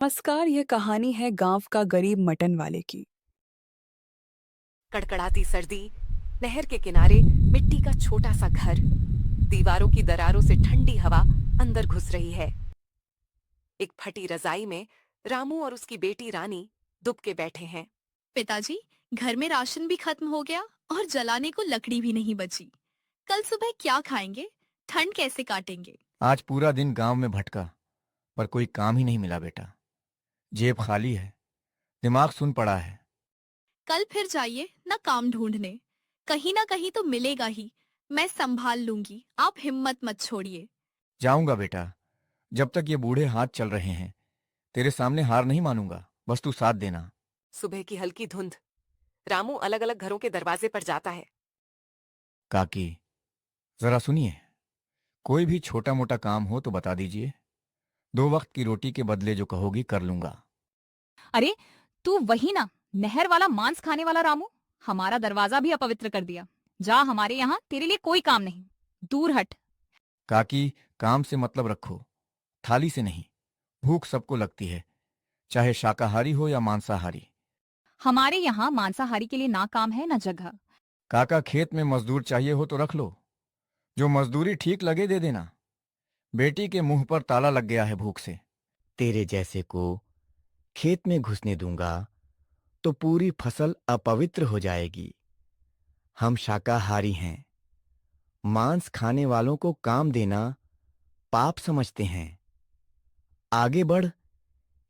नमस्कार, यह कहानी है गांव का गरीब मटन वाले की। कड़कड़ाती सर्दी, नहर के किनारे मिट्टी का छोटा सा घर, दीवारों की दरारों से ठंडी हवा अंदर घुस रही है। एक फटी रजाई में रामू और उसकी बेटी रानी दुबके बैठे हैं। पिताजी, घर में राशन भी खत्म हो गया और जलाने को लकड़ी भी नहीं बची। कल सुबह क्या खाएंगे? ठंड कैसे काटेंगे? आज पूरा दिन गांव में भटका, पर कोई काम ही नहीं मिला बेटा। जेब खाली है, दिमाग सुन पड़ा है। कल फिर जाइए ना काम ढूंढने। कहीं ना कहीं तो मिलेगा ही। मैं संभाल लूंगी, आप हिम्मत मत छोड़िए। जाऊंगा बेटा, जब तक ये बूढ़े हाथ चल रहे हैं। तेरे सामने हार नहीं मानूंगा, बस तू साथ देना। सुबह की हल्की धुंध। रामू अलग अलग घरों के दरवाजे पर जाता है। काकी, जरा सुनिए। कोई भी छोटा मोटा काम हो तो बता दीजिए। 2 वक्त की रोटी के बदले जो कहोगी कर लूंगा। अरे, तू वही ना, नहर वाला मांस खाने वाला रामू। हमारा दरवाजा भी अपवित्र कर दिया। जा, हमारे यहाँ तेरे लिए कोई काम नहीं। दूर हट। काकी, काम से मतलब रखो, थाली से नहीं। भूख सबको लगती है, चाहे शाकाहारी हो या मांसाहारी। हमारे यहाँ मांसाहारी के लिए ना काम है ना जगह। काका, खेत में मजदूर चाहिए हो तो रख लो। जो मजदूरी ठीक लगे दे देना। बेटी के मुंह पर ताला लग गया है भूख से। तेरे जैसे को खेत में घुसने दूंगा तो पूरी फसल अपवित्र हो जाएगी। हम शाकाहारी हैं। मांस खाने वालों को काम देना पाप समझते हैं। आगे बढ़,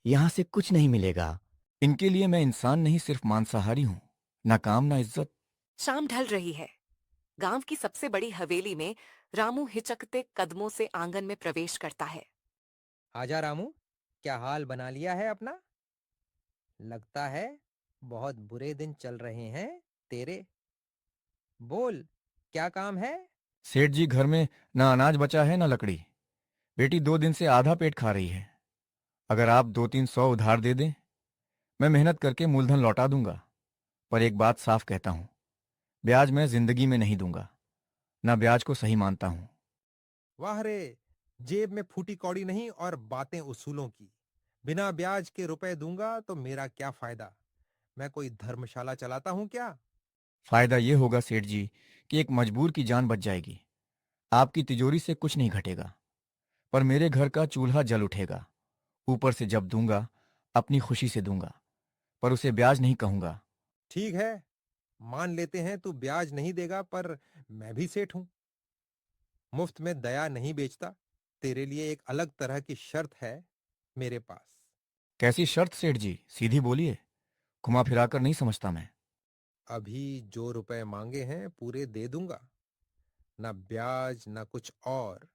यहां से कुछ नहीं मिलेगा। इनके लिए मैं इंसान नहीं, सिर्फ मांसाहारी हूं। ना काम ना इज्जत। शाम ढल रही है। गांव की सबसे बड़ी हवेली में रामू हिचकते कदमों से आंगन में प्रवेश करता है। आजा रामू, क्या हाल बना लिया है अपना? लगता है बहुत बुरे दिन चल रहे हैं तेरे। बोल, क्या काम है? सेठ जी, घर में ना अनाज बचा है ना लकड़ी। बेटी 2 दिन से आधा पेट खा रही है। अगर आप 2-3 सौ उधार दे दें, मैं मेहनत करके मूलधन लौटा दूंगा। पर एक बात साफ कहता हूं, ब्याज मैं जिंदगी में नहीं दूंगा। ना ब्याज को सही मानता हूं। वाह रे, जेब में फूटी कौड़ी नहीं और बातें उसूलों की। बिना ब्याज के रुपए दूंगा तो मेरा क्या फायदा? मैं कोई धर्मशाला चलाता हूं क्या? फायदा ये होगा सेठ जी कि एक मजबूर की जान बच जाएगी। आपकी तिजोरी से कुछ नहीं घटेगा, पर मेरे घर का चूल्हा जल उठेगा। ऊपर से जब दूंगा, अपनी खुशी से दूंगा, पर उसे ब्याज नहीं कहूंगा। ठीक है, मान लेते हैं तू ब्याज नहीं देगा, पर मैं भी सेठ हूं। मुफ्त में दया नहीं बेचता। तेरे लिए एक अलग तरह की शर्त है मेरे पास। कैसी शर्त सेठ जी, सीधी बोलिए। घुमा फिराकर नहीं समझता मैं। अभी जो रुपए मांगे हैं पूरे दे दूंगा। ना ब्याज ना कुछ और।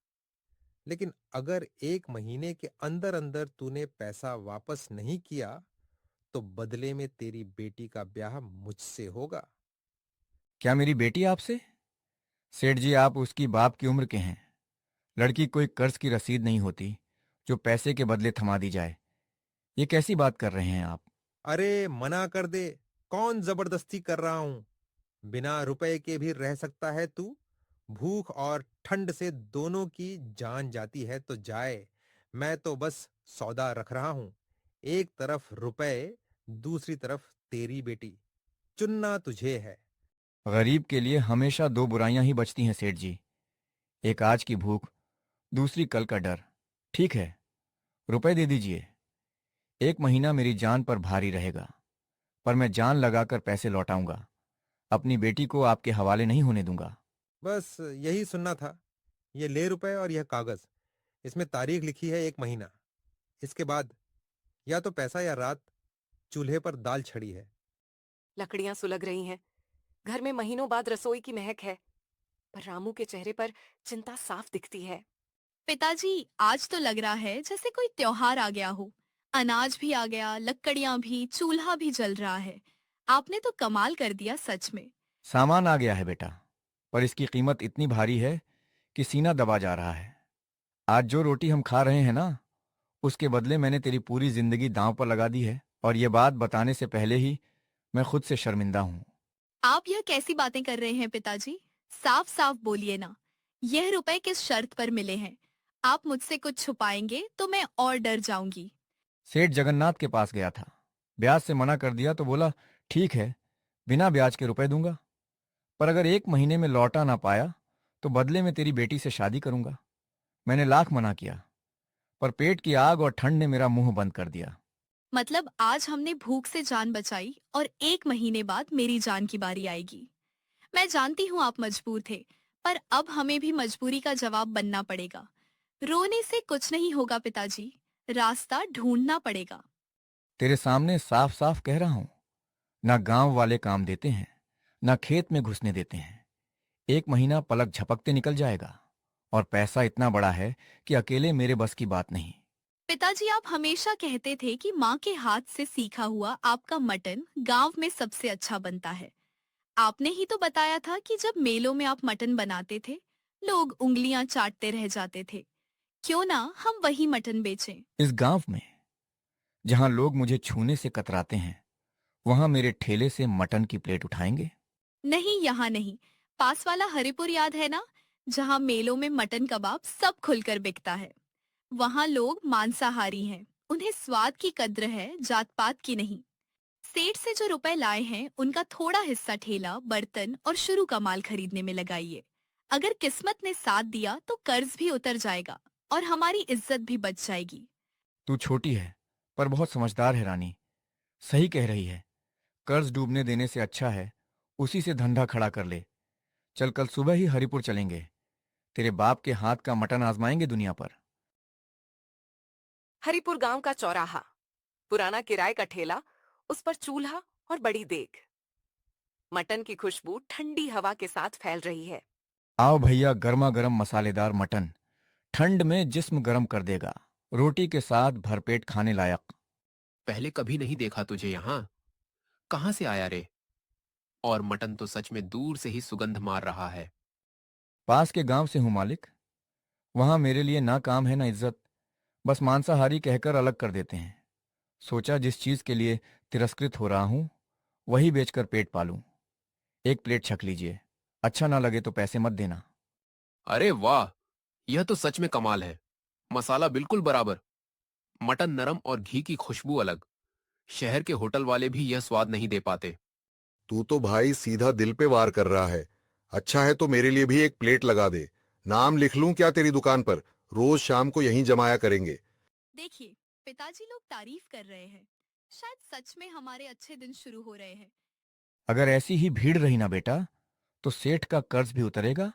लेकिन अगर 1 महीने के अंदर अंदर तूने पैसा वापस नहीं किया तो बदले में तेरी बेटी का ब्याह मुझसे होगा। क्या मेरी बेटी आपसे? सेठ जी, आप उसकी बाप की उम्र के हैं। लड़की कोई कर्ज की रसीद नहीं होती जो पैसे के बदले थमा दी जाए। ये कैसी बात कर रहे हैं आप? अरे मना कर दे। कौन जबरदस्ती कर रहा हूं? बिना रुपए के भी रह सकता है तू। भूख और ठंड से दोनों की जान जाती है तो जाए। मैं तो बस सौदा रख रहा हूं। एक तरफ रुपए, दूसरी तरफ तेरी बेटी। चुनना तुझे है। गरीब के लिए हमेशा दो बुराइयां ही बचती हैं सेठ जी। एक आज की भूख, दूसरी कल का डर। ठीक है, रुपए दे दीजिए। 1 महीना मेरी जान पर भारी रहेगा, पर मैं जान लगाकर पैसे लौटाऊंगा। अपनी बेटी को आपके हवाले नहीं होने दूंगा। बस यही सुनना था। ये ले रुपए और यह कागज। इसमें तारीख लिखी है 1 महीना। इसके बाद या तो पैसा या रात। चूल्हे पर दाल छड़ी है। लकड़ियां सुलग रही हैं। घर में महीनों बाद रसोई की महक है, पर रामू के चेहरे पर चिंता साफ दिखती है। पिताजी, आज तो लग रहा है जैसे कोई त्योहार आ गया हो। अनाज भी आ गया, लकड़ियां भी, चूल्हा भी जल रहा है। आपने तो कमाल कर दिया सच में। सामान आ गया है बेटा, पर इसकी कीमत इतनी भारी है कि सीना दबा जा रहा है। आज जो रोटी हम खा रहे हैं ना, उसके बदले मैंने तेरी पूरी जिंदगी दांव पर लगा दी है। और ये बात बताने से पहले ही मैं खुद से शर्मिंदा हूं। आप यह कैसी बातें कर रहे हैं पिताजी? साफ साफ बोलिए ना। यह रुपए किस शर्त पर मिले हैं? आप मुझसे कुछ छुपाएंगे तो मैं और डर जाऊंगी। सेठ जगन्नाथ के पास गया था। ब्याज से मना कर दिया तो बोला ठीक है, बिना ब्याज के रुपए दूंगा, पर अगर 1 महीने में लौटा ना पाया तो बदले में तेरी बेटी से शादी करूंगा। मैंने लाख मना किया, पर पेट की आग और ठंड ने मेरा मुंह बंद कर दिया। मतलब आज हमने भूख से जान बचाई और 1 महीने बाद मेरी जान की बारी आएगी। मैं जानती हूँ आप मजबूर थे, पर अब हमें भी मजबूरी का जवाब बनना पड़ेगा। रोने से कुछ नहीं होगा पिताजी, रास्ता ढूंढना पड़ेगा। तेरे सामने साफ साफ कह रहा हूं, ना गांव वाले काम देते हैं, ना खेत में घुसने देते हैं। 1 महीना पलक झपकते निकल जाएगा, और पैसा इतना बड़ा है कि अकेले मेरे बस की बात नहीं। पिताजी, आप हमेशा कहते थे कि माँ के हाथ से सीखा हुआ आपका मटन गांव में सबसे अच्छा बनता है। आपने ही तो बताया था कि जब मेलों में आप मटन बनाते थे, लोग उंगलियां चाटते रह जाते थे। क्यों ना हम वही मटन बेचें? इस गांव में जहां लोग मुझे छूने से कतराते हैं, वहां मेरे ठेले से मटन की प्लेट उठाएंगे? नहीं, यहाँ नहीं। पास वाला हरिपुर याद है ना, जहाँ मेलों में मटन कबाब सब खुलकर बिकता है। वहाँ लोग मांसाहारी हैं, उन्हें स्वाद की कद्र है, जात पात की नहीं। सेठ से जो रुपए लाए हैं उनका थोड़ा हिस्सा ठेला, बर्तन और शुरू का माल खरीदने में लगाइए। अगर किस्मत ने साथ दिया तो कर्ज भी उतर जाएगा और हमारी इज्जत भी बच जाएगी। तू छोटी है पर बहुत समझदार है रानी। सही कह रही है। कर्ज डूबने देने से अच्छा है उसी से धंधा खड़ा कर ले। चल कल सुबह ही हरिपुर चलेंगे, तेरे बाप के हाथ का मटन आजमाएंगे दुनिया पर। हरिपुर गांव का चौराहा, पुराना किराए का ठेला, उस पर चूल्हा और बड़ी देग। मटन की खुशबू ठंडी हवा के साथ फैल रही है। आओ भैया, गर्मा गर्म मसालेदार मटन ठंड में जिस्म गर्म कर देगा, रोटी के साथ भरपेट खाने लायक। पहले कभी नहीं देखा तुझे यहाँ। कहाँ से आया रे? और मटन तो सच में दूर से ही सुगंध मार रहा है। पास के गांव से हूं मालिक। वहां मेरे लिए ना काम है ना इज्जत, बस मांसाहारी कहकर अलग कर देते हैं। सोचा जिस चीज के लिए तिरस्कृत हो रहा हूं वही बेचकर पेट पालूं। 1 प्लेट छक लीजिए, अच्छा ना लगे तो पैसे मत देना। अरे वाह, यह तो सच में कमाल है। मसाला बिल्कुल बराबर, मटन नरम और घी की खुशबू अलग। शहर के होटल वाले भी यह स्वाद नहीं दे पाते। तू तो भाई सीधा दिल पे वार कर रहा है। अच्छा है तो मेरे लिए भी 1 प्लेट लगा दे। नाम लिख लूं क्या तेरी दुकान पर? रोज शाम को यहीं जमाया करेंगे। देखिए, पिताजी लोग तारीफ कर रहे हैं। शायद सच में हमारे अच्छे दिन शुरू हो रहे हैं। अगर ऐसी ही भीड़ रही ना बेटा, तो सेठ का कर्ज भी उतरेगा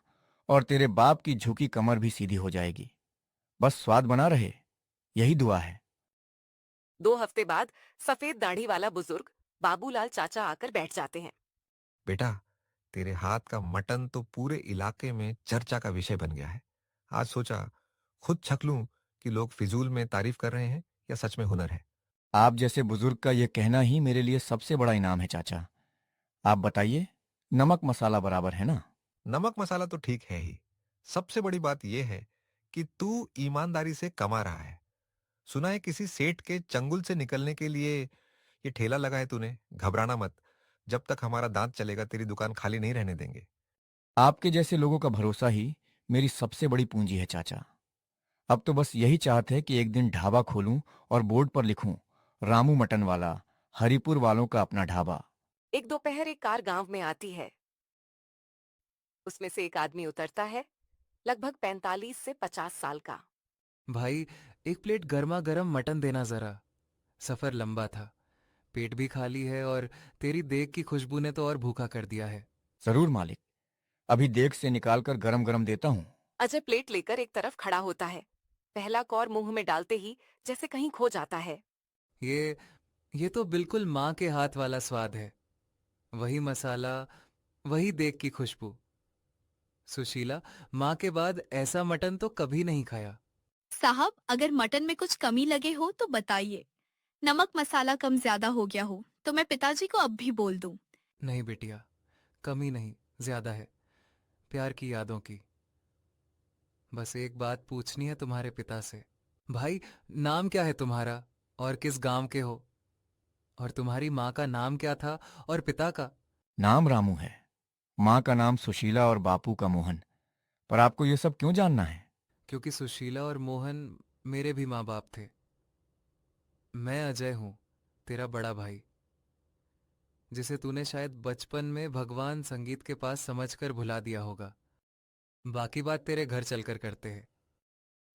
और तेरे बाप की झुकी कमर भी सीधी हो जाएगी। बस स्वाद बना रहे, यही दुआ है। 2 हफ्ते बाद सफेद दाढ़ी वाला बुजुर्ग बाबूलाल चाचा आकर बैठ जाते हैं। बेटा, तेरे हाथ का मटन तो पूरे इलाके में चर्चा का विषय बन गया है। आज सोचा खुद छक लूं कि लोग फिजूल में तारीफ कर रहे हैं या सच में हुनर है। आप जैसे बुजुर्ग का यह कहना ही मेरे लिए सबसे बड़ा इनाम है चाचा। आप बताइए, नमक मसाला बराबर है ना? नमक मसाला तो ठीक है ही। सबसे बड़ी बात यह है कि तू ईमानदारी से कमा रहा है। सुना है किसी सेठ के चंगुल से निकलने के लिए ये ठेला लगा है तूने। घबराना मत, जब तक हमारा दांत चलेगा तेरी दुकान खाली नहीं रहने देंगे। आपके जैसे लोगों का भरोसा ही मेरी सबसे बड़ी पूंजी है चाचा। अब तो बस यही चाहत है कि एक दिन ढाबा खोलूं और बोर्ड पर लिखूं, रामू मटन वाला, हरिपुर वालों का अपना ढाबा। एक दोपहर एक कार गांव में आती है। उसमें से एक आदमी उतरता है, लगभग 45 से 50 साल का। भाई, 1 प्लेट गर्मा गर्म मटन देना जरा। सफर लंबा था, पेट भी खाली है और तेरी देग की खुशबू ने तो और भूखा कर दिया है। जरूर मालिक, अभी देग से निकालकर गरम गरम देता हूं। अजय प्लेट लेकर एक तरफ खड़ा होता है। पहला कौर मुंह में डालते ही जैसे कहीं खो जाता है। ये तो बिल्कुल माँ के हाथ वाला स्वाद है। वही मसाला, वही देग की खुशबू। सुशीला, माँ के बाद ऐसा मटन तो कभी नहीं खाया। साहब, अगर मटन में कुछ कमी लगे हो तो बताइए। नमक मसाला कम ज्यादा हो गया हो तो मैं पिताजी को अब भी बोल दूं। नहीं बेटिया, कमी नहीं, ज्यादा है। प्यार की यादों की। बस एक बात पूछनी है तुम्हारे पिता से। भाई, नाम क्या है तुम्हारा और किस गांव के हो? और तुम्हारी माँ का नाम क्या था और पिता का? नाम रामू है, माँ का नाम सुशीला और बापू का मोहन। पर आपको ये सब क्यों जानना है? क्योंकि सुशीला और मोहन मेरे भी माँ बाप थे। मैं अजय हूं, तेरा बड़ा भाई, जिसे तूने शायद बचपन में भगवान संगीत के पास समझकर भुला दिया होगा। बाकी बात तेरे घर चलकर करते हैं।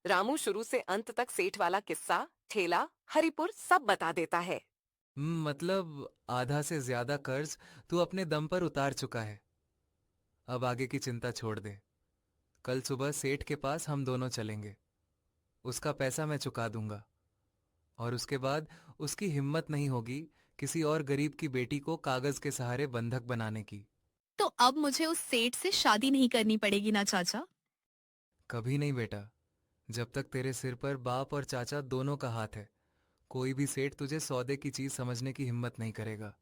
रामू शुरू से अंत तक सेठ वाला किस्सा, ठेला, हरिपुर सब बता देता है। मतलब आधा से ज्यादा कर्ज तू अपने दम पर उतार चुका है। अब आगे की चिंता छोड़ दे। कल सुबह सेठ के पास हम दोनों चलेंगे। उसका पैसा मैं चुका दूंगा और उसके बाद उसकी हिम्मत नहीं होगी किसी और गरीब की बेटी को कागज के सहारे बंधक बनाने की। तो अब मुझे उस सेठ से शादी नहीं करनी पड़ेगी ना चाचा? कभी नहीं बेटा। जब तक तेरे सिर पर बाप और चाचा दोनों का हाथ है, कोई भी सेठ तुझे सौदे की चीज समझने की हिम्मत नहीं करेगा।